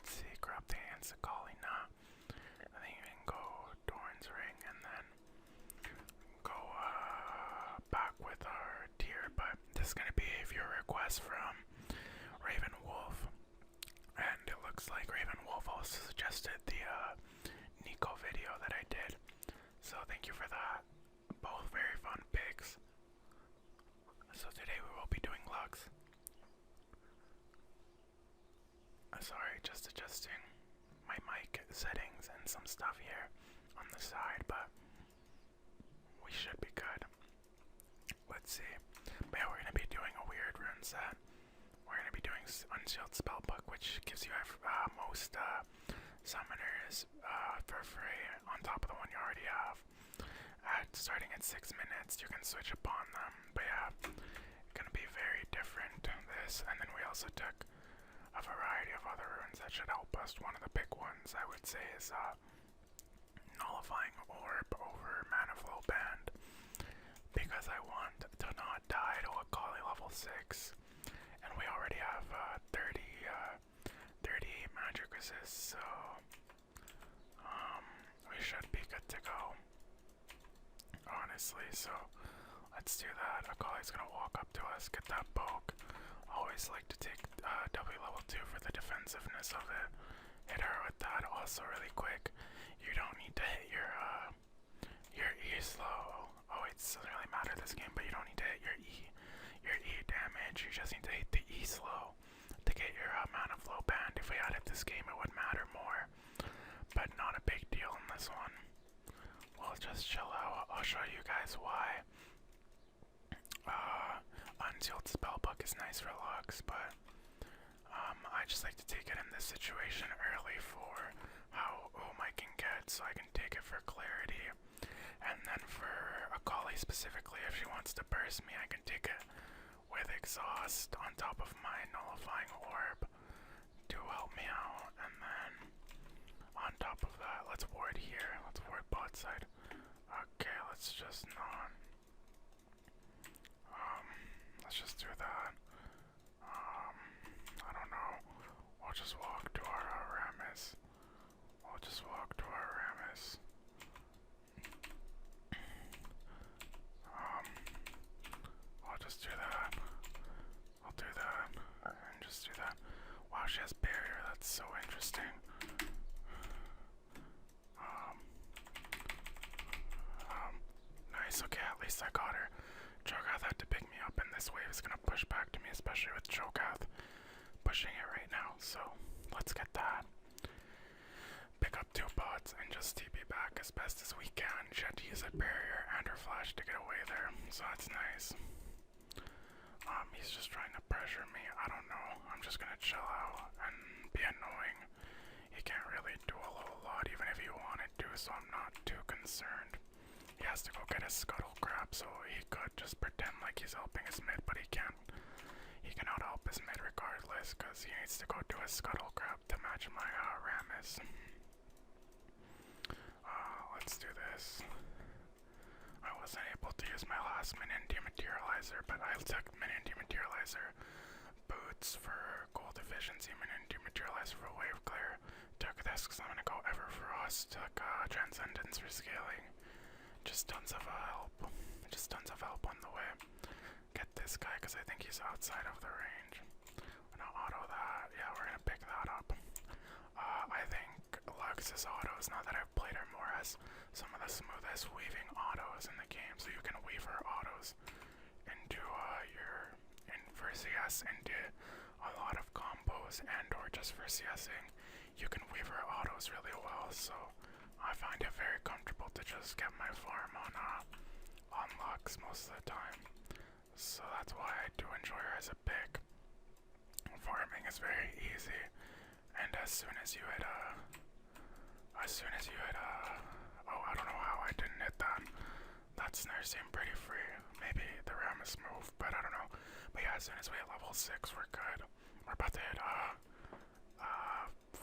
let's see, grab the hands of Kali, nah. I think you can go Dorn's Ring and then go back with our tier, but this is gonna be a viewer request from Raven Wolf. And it looks like Raven Wolf also suggested the Nico video that I did. So thank you for that. Both very fun picks. So today we will be doing Lux. Sorry, just adjusting my mic settings and some stuff here on the side, but we should be good. Let's see. But yeah, we're going to be doing a weird rune set. We're going to be doing Unsealed Spellbook, which gives you most summoners for free on top of the one you already have. Starting at 6 minutes, you can switch upon them. But yeah, going to be very different this. And then we also took a variety of other runes that should help us. One of the big ones I would say is Nullifying Orb over Mana Flow Band, because I want to not die to a Kali level 6, and we already have 38 magic resist, so we should be good to go, honestly. So let's do that. Akali's gonna walk up to us, get that poke. Always like to take W level 2 for the defensiveness of it. Hit her with that. Also really quick, you don't need to hit your E slow. Oh, it doesn't really matter this game, but you don't need to hit your E damage. You just need to hit the E slow to get your mana flow band. If we had it this game, it would matter more, but not a big deal in this one. We'll just chill out. I'll show you guys why. Unsealed Spellbook is nice for Lux, but I just like to take it in this situation early for how I can get, so I can take it for clarity. And then for Akali specifically, if she wants to burst me, I can take it with Exhaust on top of my Nullifying Orb to help me out. And then on top of that, let's ward here. Let's ward bot side. Okay, let's just not. Let's just do that. I don't know. We'll just walk to our Ramus. We'll just walk to our Ramus. I'll just do that. I'll do that. And just do that. Wow, she has barrier. That's so interesting. Nice. Okay, at least I got her. Cho'Gath had to pick me up, and this wave is gonna push back to me, especially with Cho'Gath pushing it right now. So let's get that. Pick up 2 bots and just TP back as best as we can. She had to use a barrier and her flash to get away there, so that's nice. He's just trying to pressure me. I don't know. I'm just gonna chill out and be annoying. He can't really do a whole lot, even if he wanted to, so I'm not too concerned. He has to go get his scuttle crab, so he could just pretend like he's helping his mid, but he can't. He cannot help his mid regardless, because he needs to go do his scuttle crab to match my Ramus. Let's do this. I wasn't able to use my last minion dematerializer, but I took minion dematerializer boots for gold efficiency, minion dematerializer for wave clear. Took this because I'm gonna go Ever Frost. Took Transcendence for scaling. Just tons of help. Just tons of help on the way. Get this guy because I think he's outside of the range. I'm gonna auto that. Yeah, we're gonna pick that up. I think Lux's autos, now that I've played her more, has some of the smoothest weaving autos in the game. So you can weave her autos into for CS into a lot of combos, and or just for CSing. You can weave her autos really well. So I find it very comfortable to just get my farm on Lux most of the time. So that's why I do enjoy her as a pick. Farming is very easy, and as soon as you hit oh, I don't know how I didn't hit that. That snare seemed pretty free. Maybe the Ramus move, but I don't know. But yeah, as soon as we hit level 6, we're good. We're about to hit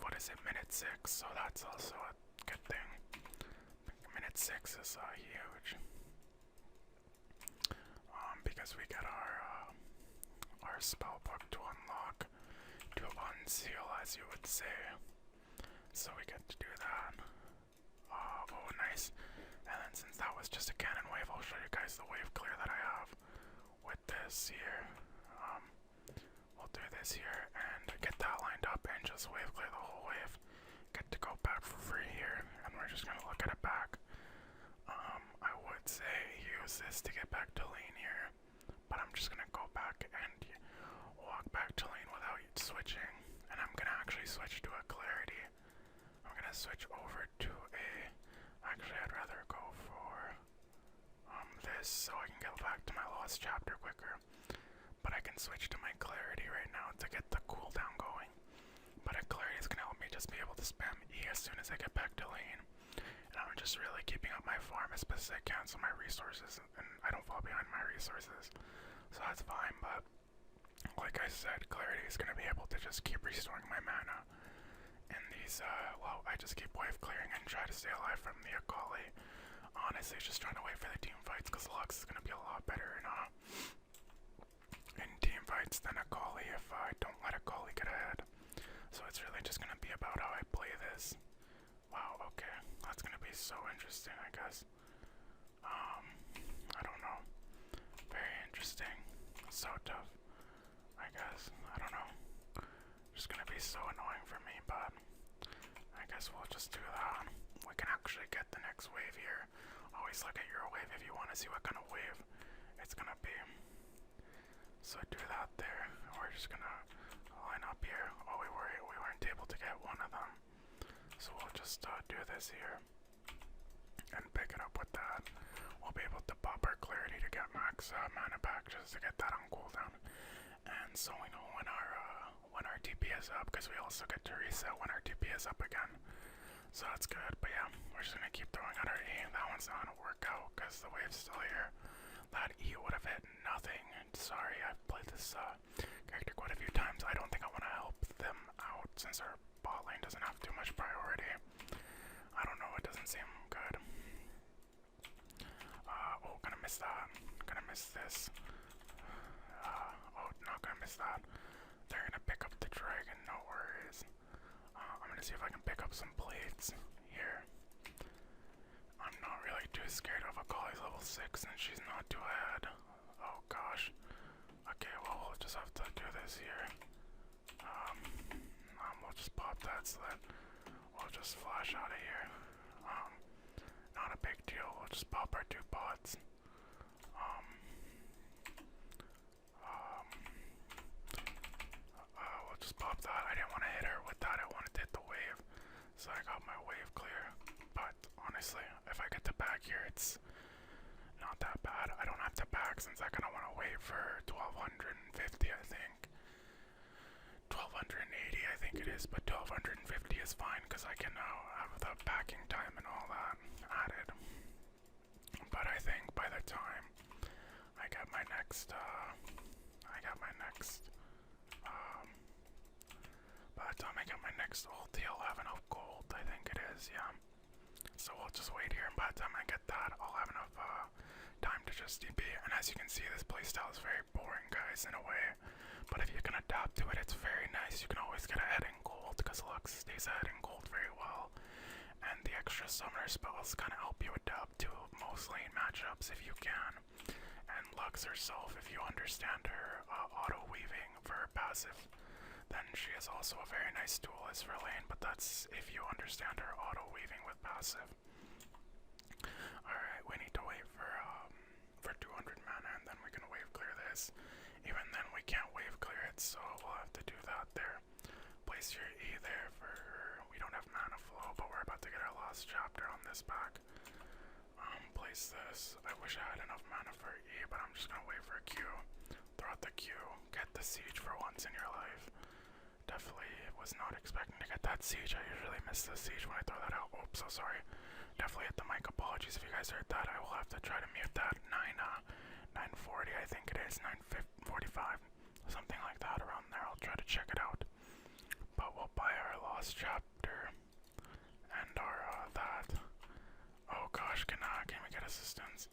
what is it, minute 6, so that's also a good thing. Minute 6 is huge. Because we get our spell book to unlock, to unseal, as you would say. So we get to do that. Oh, nice. And then since that was just a cannon wave, I'll show you guys the wave clear that I have with this here. We'll do this here and get that lined up and just wave clear the whole wave. Get to go back for free here, and we're just gonna look at it back. I would say use this to get back to lane here, but I'm just gonna go back and walk back to lane without switching, and I'm gonna actually switch to a clarity. I'm gonna switch over to a, actually I'd rather go for this so I can get back to my lost chapter quicker, but I can switch to my clarity right now to get the cooldown going. But a clarity is gonna help me just be able to spam E as soon as I get back to lane. And I'm just really keeping up my farm as best as I can so my resources, and I don't fall behind my resources. So that's fine, but like I said, clarity is gonna be able to just keep restoring my mana. And these, well, I just keep wave clearing and try to stay alive from the Akali. Honestly, just trying to wait for the team fights because Lux is gonna be a lot better in team fights than Akali if I don't let Akali get ahead. So it's really just gonna be about how I play this. Wow, okay. That's gonna be so interesting, I guess. I don't know. Very interesting. So tough, I guess. I don't know. Just gonna be so annoying for me, but I guess we'll just do that. We can actually get the next wave here. Always look at your wave if you want to see what kind of wave it's gonna be. So do that there. We're just gonna line up here. Oh, we weren't able to get one of them. So we'll just do this here and pick it up with that. We'll be able to pop our clarity to get max mana back just to get that on cooldown. And so we know when our TP is up, because we also get to reset when our TP is up again. So that's good. But yeah, we're just gonna keep throwing at our E. That one's not gonna work out because the wave's still here. That E would have hit nothing. Sorry, I've played this character quite a few times. I don't think I want to help them out since our bot lane doesn't have too much priority. I don't know, it doesn't seem good. Oh, gonna miss that. Gonna miss this. Oh, not gonna miss that. They're gonna pick up the dragon, no worries. I'm gonna see if I can pick up some plates here. I'm not really too scared of Akali's level 6 and she's not too ahead. Oh gosh. Okay, well we'll just have to do this here. We'll just pop that so that we'll just flash out of here. Not a big deal, we'll just pop our 2 bots. We'll just pop that. I didn't want to hit her with that, I wanted to hit the wave. So I got my wave clear. But honestly, if I get to back here, it's not that bad. I don't have to back since I kind of want to wait for 1250, I think. 1280, I think it is, but 1250 is fine because I can now have the backing time and all that added. But I think by the time I get my next, by the time I get my next ulti, I'll have enough gold. I think it is, yeah. So we'll just wait here, and by the time I get that, I'll have enough time to just TP. And as you can see, this playstyle is very boring, guys, in a way. But if you can adapt to it, it's very nice. You can always get ahead in gold, because Lux stays ahead in gold very well. And the extra summoner spells kind of help you adapt to most lane matchups if you can. And Lux herself, if you understand her auto-weaving for her passive, then she is also a very nice duelist for lane, but that's if you understand her auto-weaving with passive. Alright, we need to wait for 200 mana, and then we can wave clear this. Even then, we can't wave clear it, so we'll have to do that there. Place your E there for... We don't have mana flow, but we're about to get our last chapter on this back. Place this. I wish I had enough mana for E, but I'm just gonna wait for a Q. Throw out the Q. Get the siege for once in your life. Definitely was not expecting to get that siege. I usually miss the siege when I throw that out. Oops, so sorry. Definitely hit the mic. Apologies if you guys heard that. I will have to try to mute that. 940, I think it is. 945. Something like that around there. I'll try to check it out. But we'll buy our lost chapter. And our, that. Oh gosh, can we get assistance?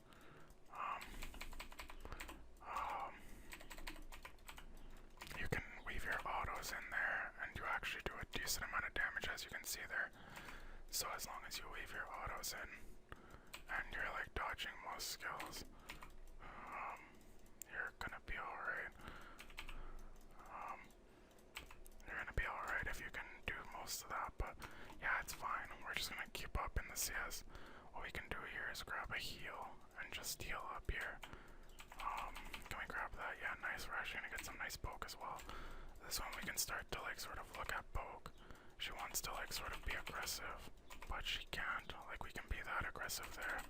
You can weave your autos in there, and you actually do a decent amount of damage, as you can see there. So as long as you leave your autos in, and you're like dodging most skills, you're gonna be alright. You're gonna be alright if you can do most of that, but yeah, it's fine. We're just gonna keep up in the CS. What we can do here is grab a heal and just heal up here. Can we grab that? Yeah, nice. We're actually gonna get some nice poke as well. This one we can start to like sort of look at poke. She wants to like sort of be aggressive, but she can't. Like we can be that aggressive there.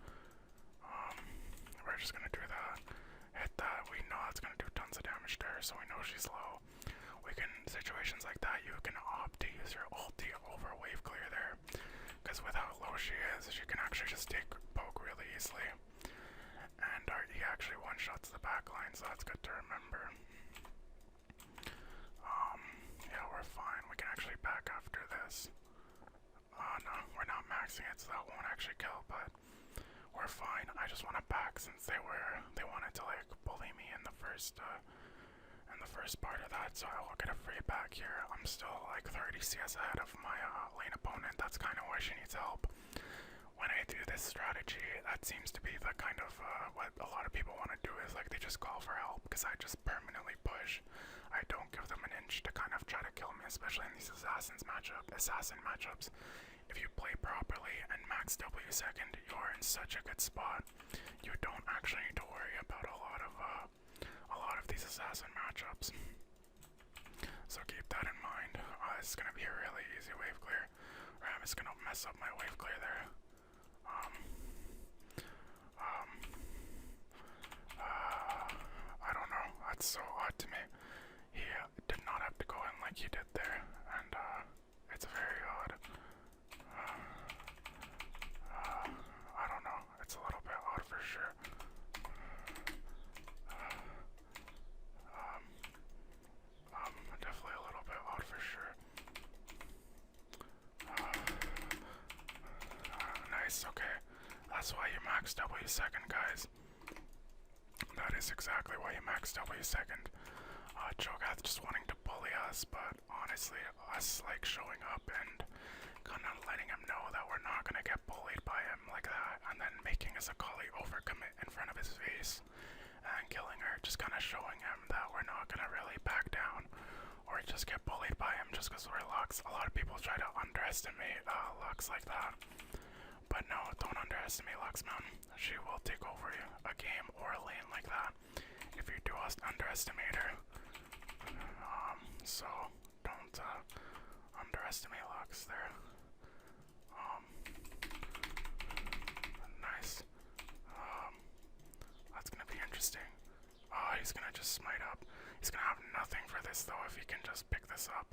We're just gonna do that. Hit that. We know it's gonna do tons of damage there, so we know she's low. We can, situations like that, you can opt to use your ulti over wave clear there. Because with how low she is, she can actually just take poke really easily. And our E actually one-shots the back line, so that's good to remember. Yeah, we're fine. We can actually back after this. No, we're not maxing it, so that won't actually kill, but we're fine. I just want to back since they wanted to like bully me in the first part of that, so I will get a free back here. I'm still like 30 CS ahead of my lane opponent. That's kind of why she needs help. When I do this strategy, that seems to be the kind of what a lot of people want to do, is like they just call for help, because I just permanently push. I don't give them an inch to kind of try to kill me, especially in these assassin matchups. If you play properly and max W second, you're in such a good spot. You don't actually need to worry about a lot of these assassin matchups. So keep that in mind. It's gonna be a really easy wave clear. Ram is gonna mess up my wave clear there. I don't know. That's so odd to me. He did not have to go in like he did there, and it's very odd. I don't know. It's a little bit odd for sure. Definitely a little bit odd for sure. Nice. Okay. That's why you max W second, guys. That is exactly why you max W second. Cho'Gath just wanting to bully us, but honestly, us like showing up and kind of letting him know that we're not gonna get bullied by him like that, and then making his Akali overcommit in front of his face and killing her, just kind of showing him that we're not gonna really back down or just get bullied by him just because we're Lux. A lot of people try to underestimate Lux like that, but no, don't underestimate Lux, man. She will take over a game or a lane like that if you do underestimate her. So don't underestimate Lux there. Nice. That's gonna be interesting. He's gonna just smite up. He's gonna have nothing for this though if he can just pick this up.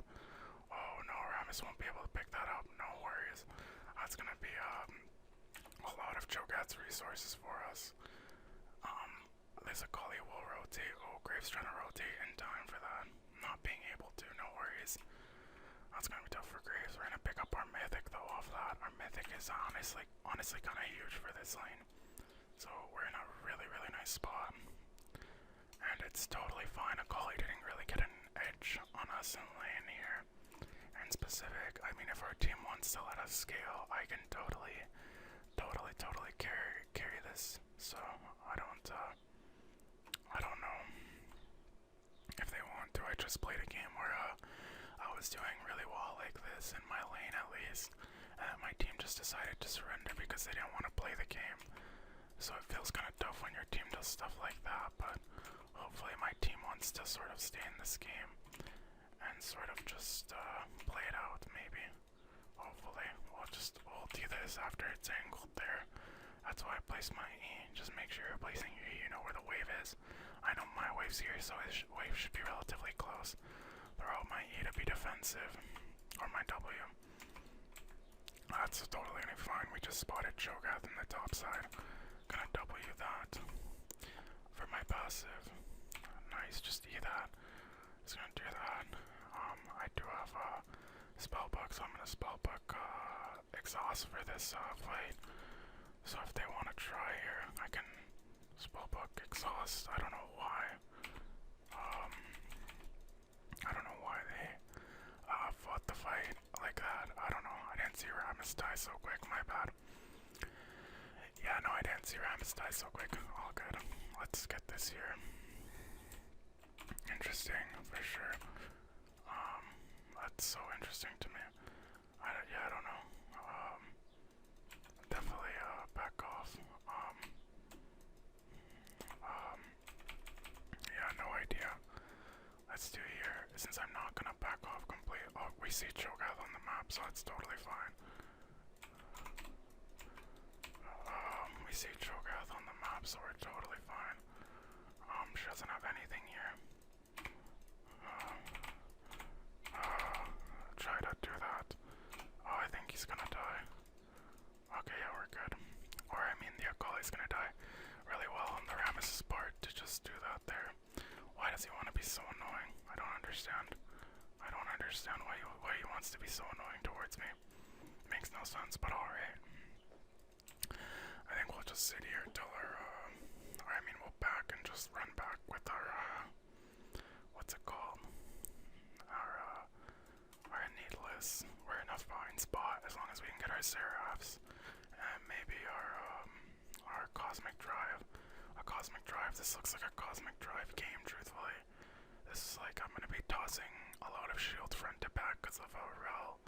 Oh no, Rammus won't be able to pick that up. No worries. That's gonna be a lot of Cho'Gath's resources for us. There's a Kali will rotate. Oh, Graves trying to rotate in time for that. Not being able to, no worries. That's gonna be tough for Graves. We're gonna pick up our mythic though off that. Our mythic is honestly kind of huge for this lane. So we're in a really, really nice spot. And it's totally fine. Akali didn't really get an edge on us in lane here. In specific, I mean, if our team wants to let us scale, I can totally carry this. So I don't know if they want to. I just played a game where I was doing really well like this in my lane at least, and my team just decided to surrender because they didn't want to play the game. So it feels kind of tough when your team does stuff like that, but hopefully my team wants to sort of stay in this game and sort of just play it out, maybe. Hopefully. We'll just ulti this after it's angled there. That's why I placed my E. Just make sure you're placing your E, you know where the wave is. I know my wave's here, so his wave should be relatively close. Throw out my E to be defensive. Or my W. That's totally fine. We just spotted Cho'Gath in the top side. Gonna W that for my passive. Nice, just E that. Just gonna do that. I do have a spellbook, so I'm gonna spellbook exhaust for this fight. So if they want to try here, I can spellbook exhaust. I don't know why. I don't know why they fought the fight. didn't see Ramus die so quick, my bad. Yeah, no, I didn't see Ramus die so quick. All good. Let's get this here. Interesting, for sure. That's so interesting to me. I don't know. Definitely, back off. Yeah, no idea. Let's do here, since I'm not gonna back off completely. Oh, we see Cho'Gath on the map, so it's totally fine. We see Cho'Gath on the map, so we're totally fine. She doesn't have anything here. Try to do that. Oh, I think he's gonna die. Okay, yeah, we're good. Or, I mean, the Akali's gonna die really well on the Rames's part to just do that there. Why does he want to be so annoying? I don't understand. I don't understand why he wants to be so annoying towards me. Makes no sense, but alright. I think we'll just sit here till we'll back and just run back with our, what's it called? Our needless. We're in a fine spot as long as we can get our Seraphs. And maybe our Cosmic Drive. A Cosmic Drive. This looks like a Cosmic Drive game, truthfully. This is like I'm gonna be tossing a lot of shield front to back because of Rel,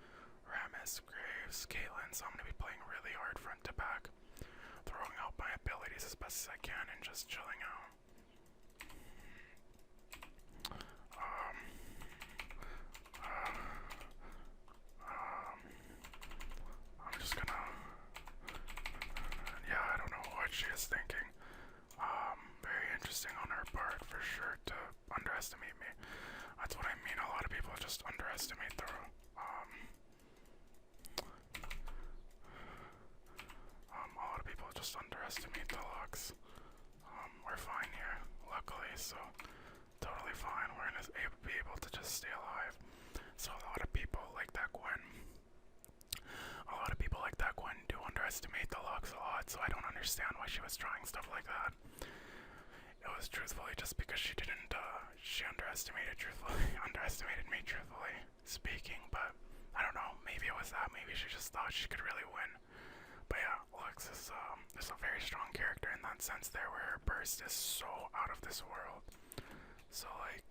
Ramus, Graves, Caitlyn, so I'm gonna be playing really hard front to back. Throwing out my abilities as best as I can and just chilling out. I'm just gonna, yeah, I don't know what she is thinking. Very interesting on her part for sure to underestimate me. That's what I mean, a lot of people just underestimate the, a lot of people just underestimate the Lux. We're fine here, luckily, so totally fine. We're gonna be able to just stay alive. So a lot of people like that Gwen. A lot of people like that Gwen do underestimate the Lux a lot, so I don't understand why she was trying stuff like that. It was truthfully just because she didn't, she underestimated me truthfully speaking, but I don't know, maybe it was that, maybe she just thought she could really win. But yeah, Lux is a very strong character in that sense there, where her burst is so out of this world. So like,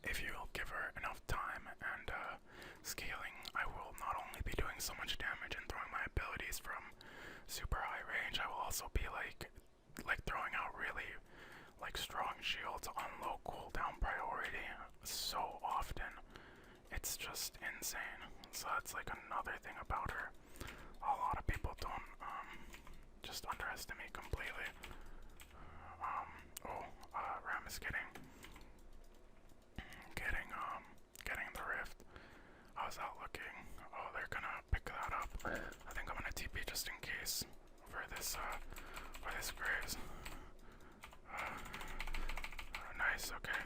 if you give her enough time and scaling, I will not only be doing so much damage and throwing my abilities from super high range, I will also be like throwing out really like strong shields on low cooldown priority so often. It's just insane. So that's like another thing about her. A lot of people don't just underestimate completely. Ram is getting the rift. How's that looking? Oh, they're gonna pick that up. I think I'm gonna TP just in case for this Graves. Nice, okay.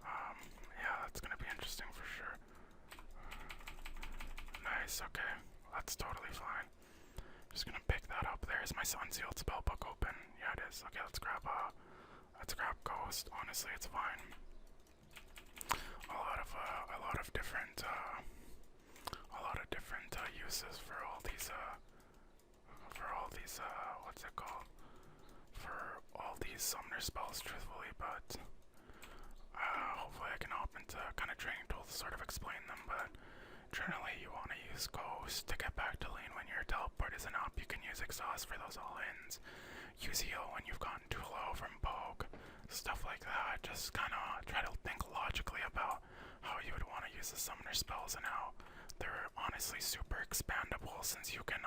Yeah, that's gonna be interesting for sure. Nice, okay. That's totally fine. Just gonna pick that up. There's my Unsealed spellbook open. Yeah, it is. Okay, let's grab Ghost. Honestly, it's fine. A lot of different uses for all these what's it called? For all these summoner spells, truthfully, but hopefully I can hop into kind of training tools to sort of explain them, but generally you want to use Ghost to get back to lane when your teleport isn't up. You can use Exhaust for those all-ins. Use Heal when you've gotten too low from Poke. Stuff like that. Just kind of try to think logically about how you would want to use the summoner spells and how they're honestly super expandable, since you can,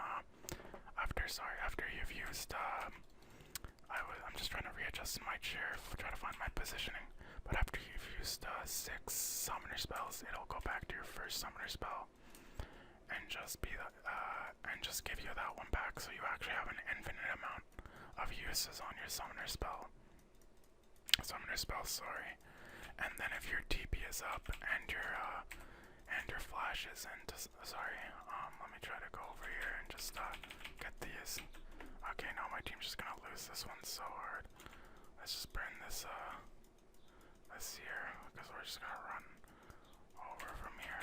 after you've used, I'm just trying to readjust in my chair, try to find my positioning, but after you've used 6 summoner spells, it'll go back to your first summoner spell, and just give you that one back, so you actually have an infinite amount of uses on your summoner spell. And then if your TP is up and your flash is into, let me try to go over here and just get these. Okay, now my team's just gonna lose this one so hard. Let's just burn this here, because we're just gonna run over from here.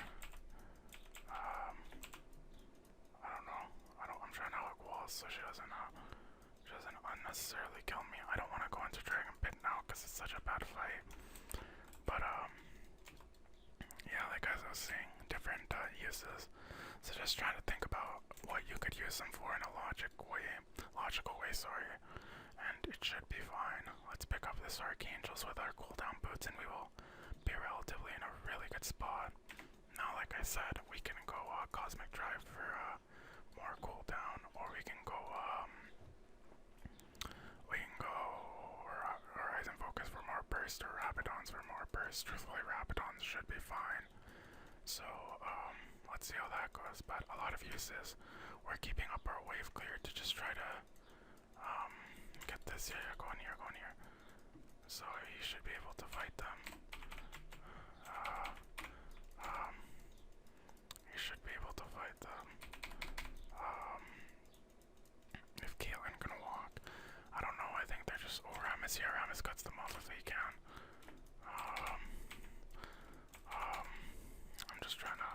uses. So just trying to think about what you could use them for in a logical way, sorry. And it should be fine. Let's pick up this Archangels with our cooldown boots and we will be relatively in a really good spot. Now, like I said, we can go Cosmic Drive for more cooldown, or we can go Horizon Focus for more burst, or Rapidons for more burst. Truthfully, Rapidons should be fine. So, let's see how that goes. But a lot of uses. We're keeping up our wave clear to just try to get this. Yeah, go in here, go in here. So he should be able to fight them. He should be able to fight them. If Caitlyn can walk, I don't know. I think they're just. Oh, Ramus here. Ramus cuts them off if he can. I'm just trying to.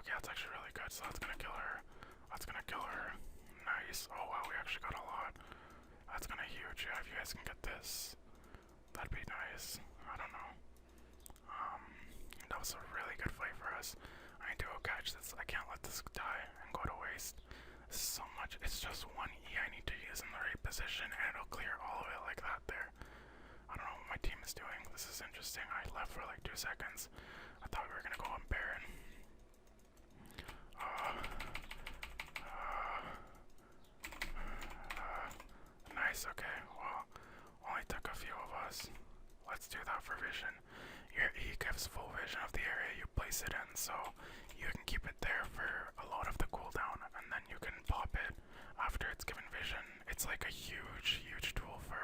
Okay, that's actually really good. So that's gonna kill her. That's gonna kill her. Nice. Oh wow, we actually got a lot. That's gonna huge. Yeah, if you guys can get this, that'd be nice. I don't know. That was a really good fight for us. I need to go catch this. I can't let this die and go to waste. This is so much. It's just one E I need to use in the right position, and it'll clear all of it like that there. I don't know what my team is doing. This is interesting. I left for like 2 seconds. I thought we were gonna go on Baron. Nice, okay. Well, only took a few of us. Let's do that for vision. Your E gives full vision of the area you place it in, so you can keep it there for a lot of the cooldown, and then you can pop it after it's given vision. It's like a huge, huge tool for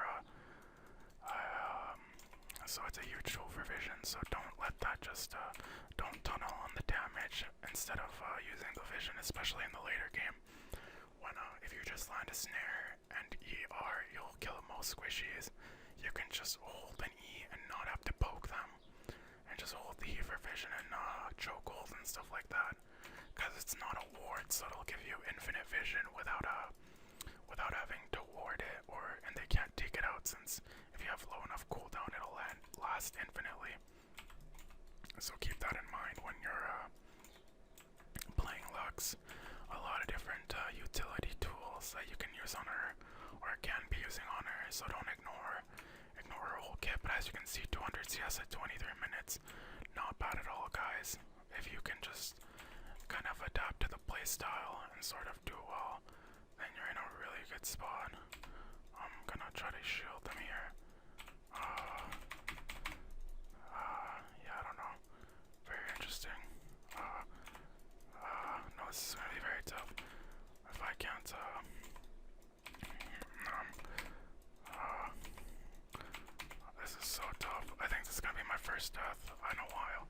so it's a huge tool for vision. So don't let that just don't tunnel on the damage instead of using the vision, especially in the later game. When if you just land a snare and ER, you'll kill most squishies. You can just hold an E and not have to poke them, and just hold the E for vision and chokehold and stuff like that. Because it's not a ward, so it'll give you infinite vision without having to ward it, and they can't take it out, since if you have low enough cooldown, it'll last infinitely. So keep that in mind when you're playing Lux. A lot of different utility tools that you can use on her, or can be using on her, so don't ignore her whole kit. But as you can see, 200 CS at 23 minutes, not bad at all, guys. If you can just kind of adapt to the playstyle and sort of do well, then you're in a really good spot. I'm gonna try to shield them here. Yeah, I don't know. Very interesting. No, this is gonna be very tough. If I can't, this is so tough. I think this is gonna be my first death in a while.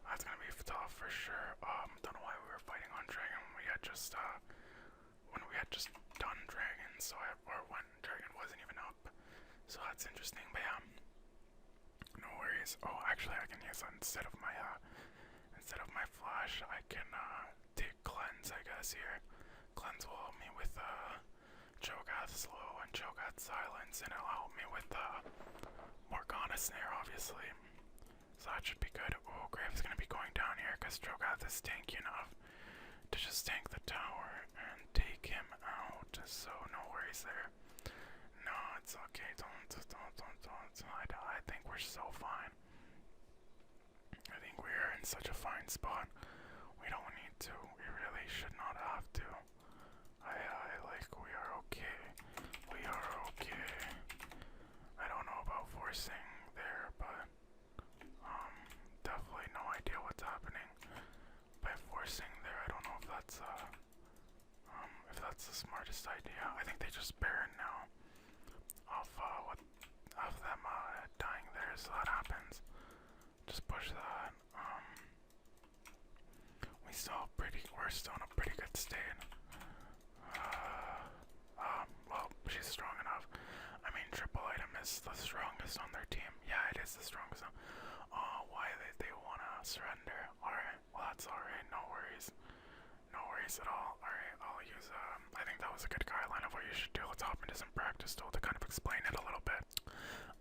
That's gonna be tough for sure. Don't know why we were fighting on Dragon when we had just done Dragon, or when Dragon wasn't even up. So that's interesting, but yeah. No worries. Oh, actually, I can use that instead of my flash. I can take Cleanse, I guess here. Cleanse will help me with Cho'Gath slow and Cho'Gath silence, and it'll help me with Morgana snare, obviously. So that should be good. Oh, Grave's gonna be going down here because Cho'Gath is tanky enough to just tank the tower and take him out. So no worries there. No, it's okay. Don't. I think we're so fine. I think we are in such a fine spot. We don't need to. We really should not have to. We are okay. We are okay. I don't know about forcing there, but definitely no idea what's happening. By forcing there, I don't know if that's the smartest idea. I think they just Baron now. Of them dying there, so that happens. Just push that. We're still in a pretty good state. Well, she's strong enough. I mean, triple item is the strongest on their team. Yeah, it is the strongest. Why they wanna surrender? Alright, well that's alright, no worries. No worries at all. Alright, I'll use I think that was a good guideline of what you should do. Let's hop into some practice tool to kind of explain it a little bit.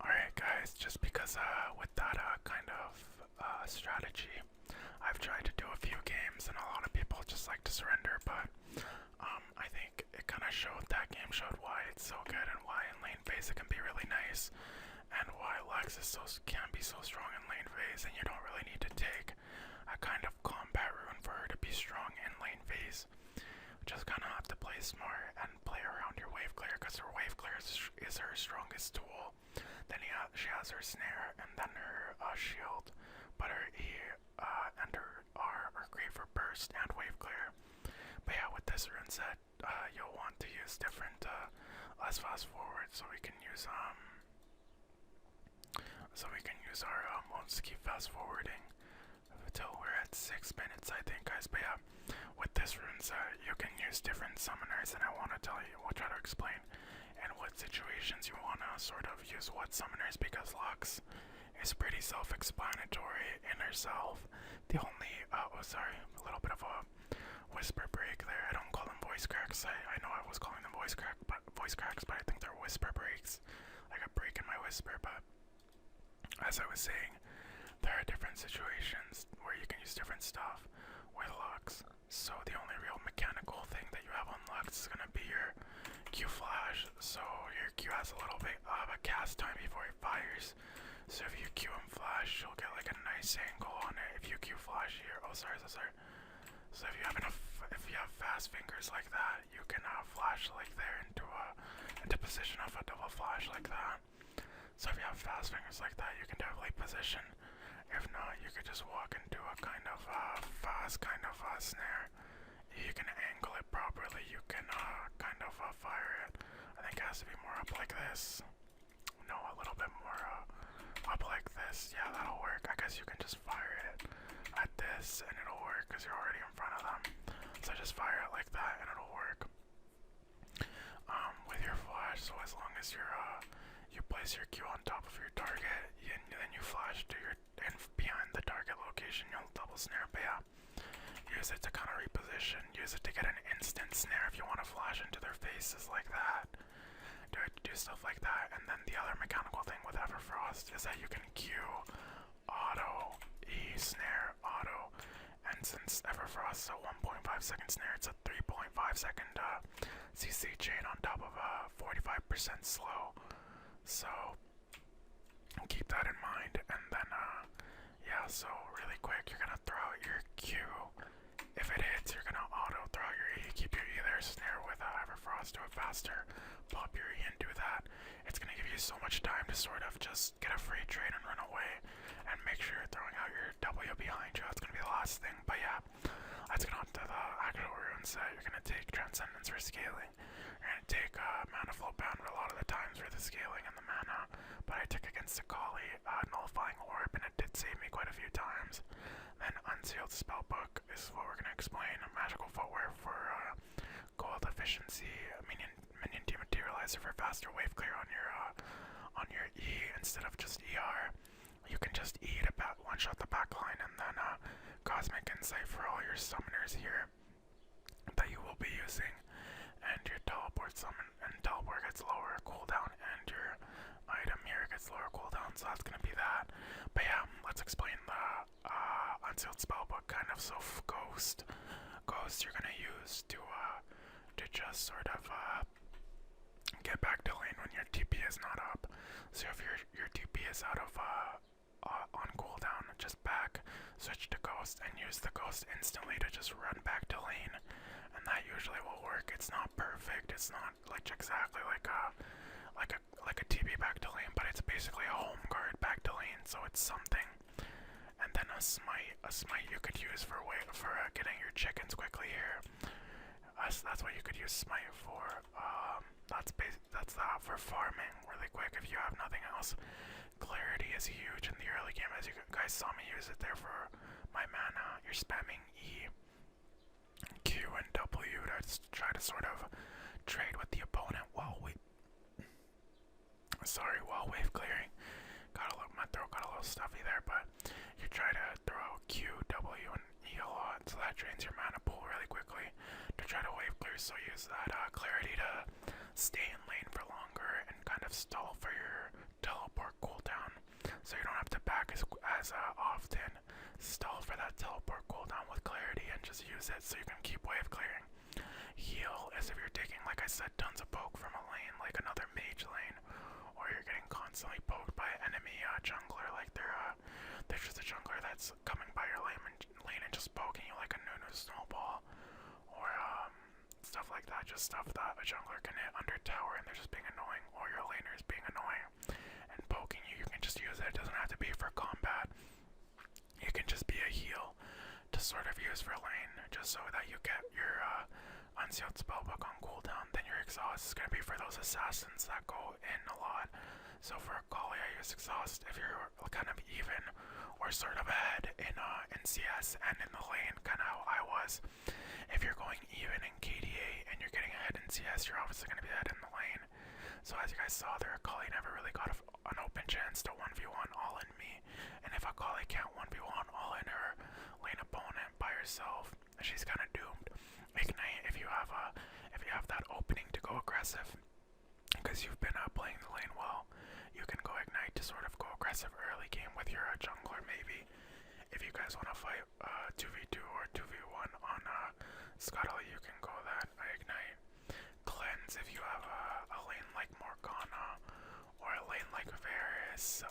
Alright guys, just because with that kind of strategy, I've tried to do a few games and a lot of people just like to surrender, but I think it kind of showed, that game showed why it's so good and why in lane phase it can be really nice, and why Lux can be so strong in lane phase, and you don't really need to take a kind of combat rune for her to be strong in lane phase. Just kind of have to play smart and play around your wave clear, because her wave clear is her strongest tool. Then she has her snare and then her shield, but her E and her R are great for burst and wave clear. But yeah, with this rune set, you'll want to use different, let's fast forward so we can use our, let's keep fast forwarding until we're at 6 minutes, I think, guys. But yeah, with this rune set, you can use different summoners, and I want to tell you, we'll try to explain in what situations you want to sort of use what summoners, because Lux is pretty self-explanatory in herself. The only, sorry, a little bit of a whisper break there. I don't call them voice cracks. I know I was calling them voice cracks, but I think they're whisper breaks, like a break in my whisper. But as I was saying, there are different situations where you can use different stuff with Lux. So the only real mechanical thing that you have on Lux is gonna be your Q flash. So your Q has a little bit of a cast time before it fires. So if you Q and flash, you'll get like a nice angle on it. If you Q flash here, so if you have fast fingers like that, you can flash like there into position of a double flash like that. So if you have fast fingers like that, you can definitely position. If not, you could just walk into a kind of fast kind of snare. You can angle it properly. You can kind of fire it. I think it has to be more up like this. No, a little bit more up like this. Yeah, that'll work. I guess you can just fire it at this and it'll work because you're already in front of them. So just fire it like that and it'll work. With your flash, so as long as you place your Q on top of your target, and then you flash to your and behind the target location, you'll double snare. But yeah, use it to kind of reposition. Use it to get an instant snare if you want to flash into their faces like that. Do stuff like that. And then the other mechanical thing with Everfrost is that you can Q, auto, E, snare, auto, and since Everfrost is a 1.5 second snare, it's a 3.5 second CC chain on top of a 45% slow. So keep that in mind. And then yeah, so really quick, you're gonna throw out your Q. If it hits, you're gonna auto throw out your E. Keep your E there, snare with Everfrost, do it faster. Pop your E and do that. It's gonna give you so much time to sort of just get a free trade and run away. And make sure you're throwing out your W behind you. That's gonna be the last thing. But yeah, let's get on to the actual rune set. You're gonna take Transcendence for scaling. You're gonna take Mana Flow Bound a lot of the times for the scaling and the mana. But I took against the Kali Nullifying Orb, and it did save me quite a few times. Then Unsealed Spellbook is what we're gonna explain. Magical Footwear for gold efficiency, minion dematerializer for faster wave clear on your E instead of just ER. You can just E to one shot the backline, and then Cosmic Insight for all your summoners here that you will be using, and your teleport summon, and teleport gets lower cooldown, and your item here gets lower cooldown, so that's gonna be that. But yeah, let's explain the Unsealed Spellbook kind of. So Ghost you're gonna use to just sort of get back to lane when your TP is not up. So if your TP is out of on cooldown, just back, switch to Ghost, and use the Ghost instantly to just run back to lane, and that usually will work. It's not perfect. It's not like exactly like a TP back to lane, but it's basically a home guard back to lane, so it's something. And then a smite you could use for getting your chickens quickly here. That's what you could use smite for. That's for farming really quick if you have nothing else. Clarity is huge in the early game, as you guys saw me use it there for my mana. You're spamming E, Q, and W to try to sort of trade with the opponent while wave clearing. My throat got a little stuffy there, but you try to throw out Q, W, and E a lot, so that drains your mana pool really quickly to try to wave clear. So use that clarity to stay in lane for longer and kind of stall for your teleport cooldown, so you don't have to back as often. Stall for that teleport cooldown with clarity and just use use it so you can keep wave clearing. Heal is if you're taking, like I said, tons of poke from a lane, like another mage lane, or you're getting constantly poked by an enemy jungler, like there's just a jungler that's coming by your lane and just poking you like a Nunu snowball, or stuff like that, just stuff that a jungler can hit under tower and they're just being annoying, or your laner is being annoying and poking you. You can just use it. It doesn't have to be for combat. It can just be a heal to sort of use for lane, just so that you get your unsealed spellbook on cooldown. Then your exhaust is going to be for those assassins that go in a lot. So for a Kali, I use exhaust if you're kind of even or sort of ahead in CS and in the lane, kind of how I was. If you're going even in KDA and you're getting ahead in CS, you're obviously going to be ahead in the lane. So as you guys saw there, Kali never really got an open chance to 1v1 all in me. And if a Kali can't 1v1 all in her lane opponent by herself, she's kind of doomed. Ignite if you have that opening to go aggressive, because you've been playing the lane well. You can go ignite to sort of go aggressive early game with your jungler maybe. If you guys want to fight 2v2 or 2v1 on Scuttle, you can go that. Ignite. Cleanse if you have a lane like Morgana or a lane like Varus,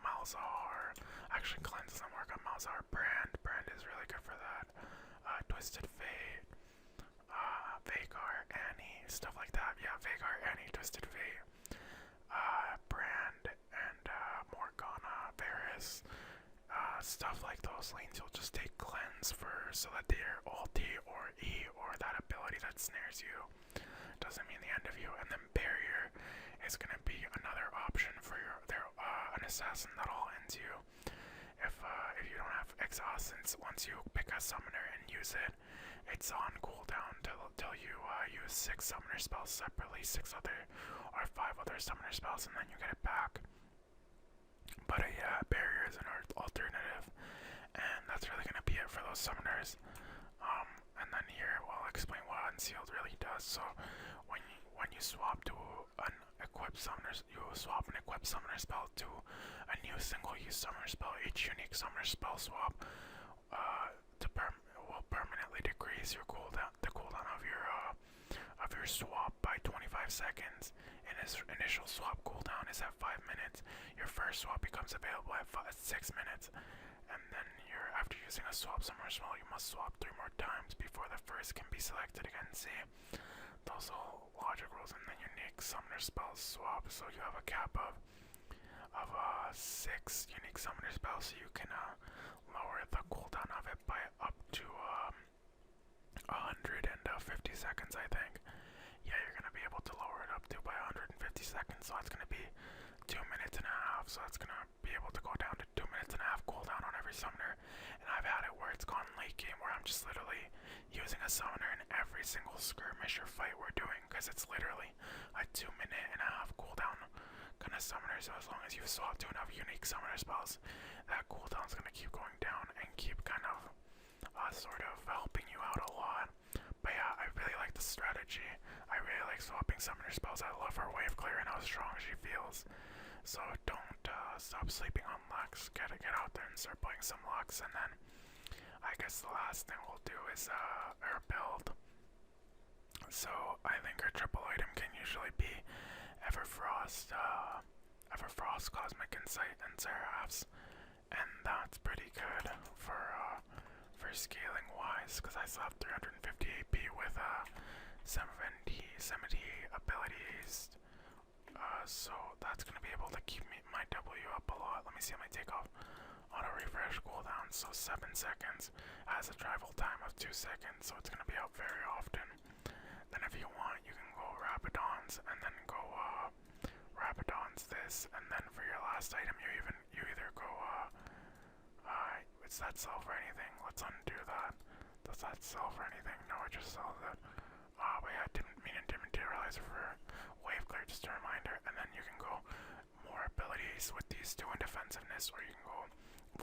Malzahar. Actually, Cleanse doesn't work on Malzahar. Brand is really good for that. Twisted Fate, Vhagar, Annie, stuff like that. Yeah, Vhagar, Annie, Twisted Fate, Brand, and Morgana, Varus. Stuff like those lanes, you'll just take cleanse first so that their ulti or E or that ability that snares you doesn't mean the end of you. And then barrier is going to be another option for an assassin that all ends you. If you don't have exhaust, since once you pick a summoner and use it, it's on cooldown till you use 6 summoner spells separately, 6 other or 5 other summoner spells, and then you get it back. But yeah, barrier is an alternative, and that's really gonna be it for those summoners. And then here, well, I'll explain what Unsealed really does. So when you swap to an equipped summoner, you swap an equipped summoner spell to a new single-use summoner spell. Each unique summoner spell swap will permanently decrease your cooldown, the cooldown of your swap by 25 seconds. And his initial swap cooldown is at 5 minutes. Your first swap becomes available at 6 minutes. And then after using a swap summoner spell, you must swap 3 more times before the first can be selected again. See, those are logic rules. And then unique summoner spells swap. So you have a cap of 6 unique summoner spells, so you can lower the cooldown of it by up to 150 seconds, I think. Yeah, you're gonna be able to lower it up to by 150 seconds, so that's gonna be 2 minutes and a half. So it's gonna be able to go down to 2 minutes and a half cooldown on every summoner. And I've had it where it's gone late game where I'm just literally using a summoner in every single skirmish or fight we're doing, because it's literally a 2 minute and a half cooldown kind of summoner. So as long as you swap to enough unique summoner spells, that cooldown's gonna keep going down and keep kind of sort of helping you out a lot. But yeah, I really like the strategy. I really like swapping summoner spells. I love her wave clear and how strong she feels. So don't stop sleeping on Lux. Get out there and start playing some Lux. And then I guess the last thing we'll do is her build. So I think her triple item can usually be Everfrost, Cosmic Insight, and Seraphs. And that's pretty good for scaling wise, because I still have 350 AP with 70 abilities. So that's gonna be able to keep my W up a lot. Let me see my takeoff. Auto refresh cooldown, so 7 seconds. Has a travel time of 2 seconds, so it's gonna be out very often. Then if you want, you can go Rapidons and then go Rapidons this, and then for your last item you either go does that sell for anything? Let's undo that. Does that sell for anything? No, it just sells it. But yeah, I didn't mean to dematerialize for wave clear, just a reminder. And then you can go more abilities with these 2 in defensiveness, or you can go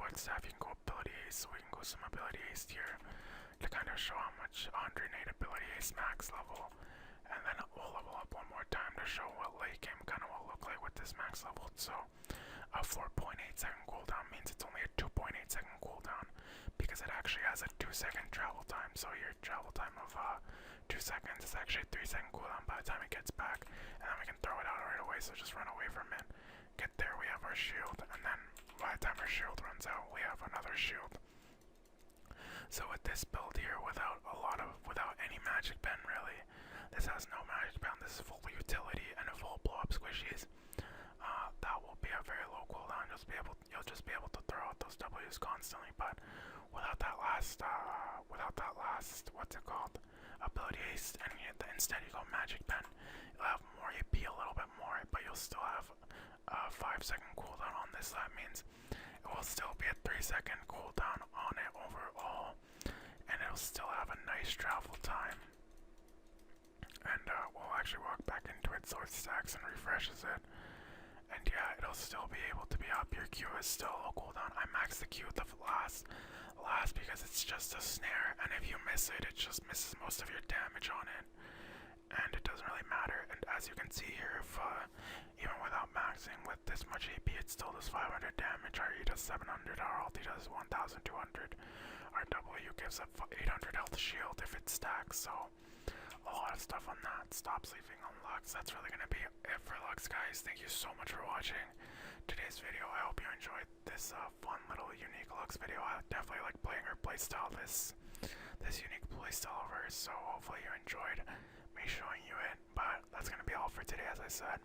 void staff, you can go abilities, so we can go some abilities here to kind of show how much 108 ability is max level. And then we'll level up one more time to show what late game kind of will look like with this max level. So a 4.8-second cooldown means it's only a 2.8-second cooldown because it actually has a 2-second travel time. So your travel time of 2 seconds is actually a 3-second cooldown by the time it gets back, and then we can throw it out right away. So just run away from it. Get there, we have our shield, and then by the time our shield runs out, we have another shield. So with this build here, without any magic pen really, this has no magic pen. This is full utility and a full blow up squishies. That will be a very low cooldown. You'll just be able to throw out those W's constantly. But without that last, what's it called? Ability haste, and instead you go magic pen. You'll have more AP, a little bit more, but you'll still have a 5-second cooldown on this. That means it will still be a 3-second cooldown on it overall, and it'll still have a nice travel time. And we'll actually walk back into it so it stacks and refreshes it. And yeah, it'll still be able to be up. Your Q is still low cooldown. I maxed the Q at the last because it's just a snare, and if you miss it, it just misses most of your damage on it. And it doesn't really matter. And as you can see here, if even without maxing with this much AP, it still does 500 damage. Our E does 700, our ulti does 1200. Our W gives up 800 health shield if it stacks, so a lot of stuff on that. Stop sleeping on Lux. That's really gonna be it for Lux, guys. Thank you so much for watching today's video. I hope you enjoyed this fun little unique Lux video. I definitely like playing her playstyle, this unique playstyle of hers, so hopefully you enjoyed me showing you it. But that's gonna be all for today, as I said.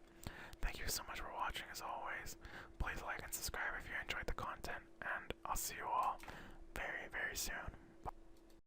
Thank you so much for watching, as always. Please like and subscribe if you enjoyed the content, and I'll see you all very, very soon.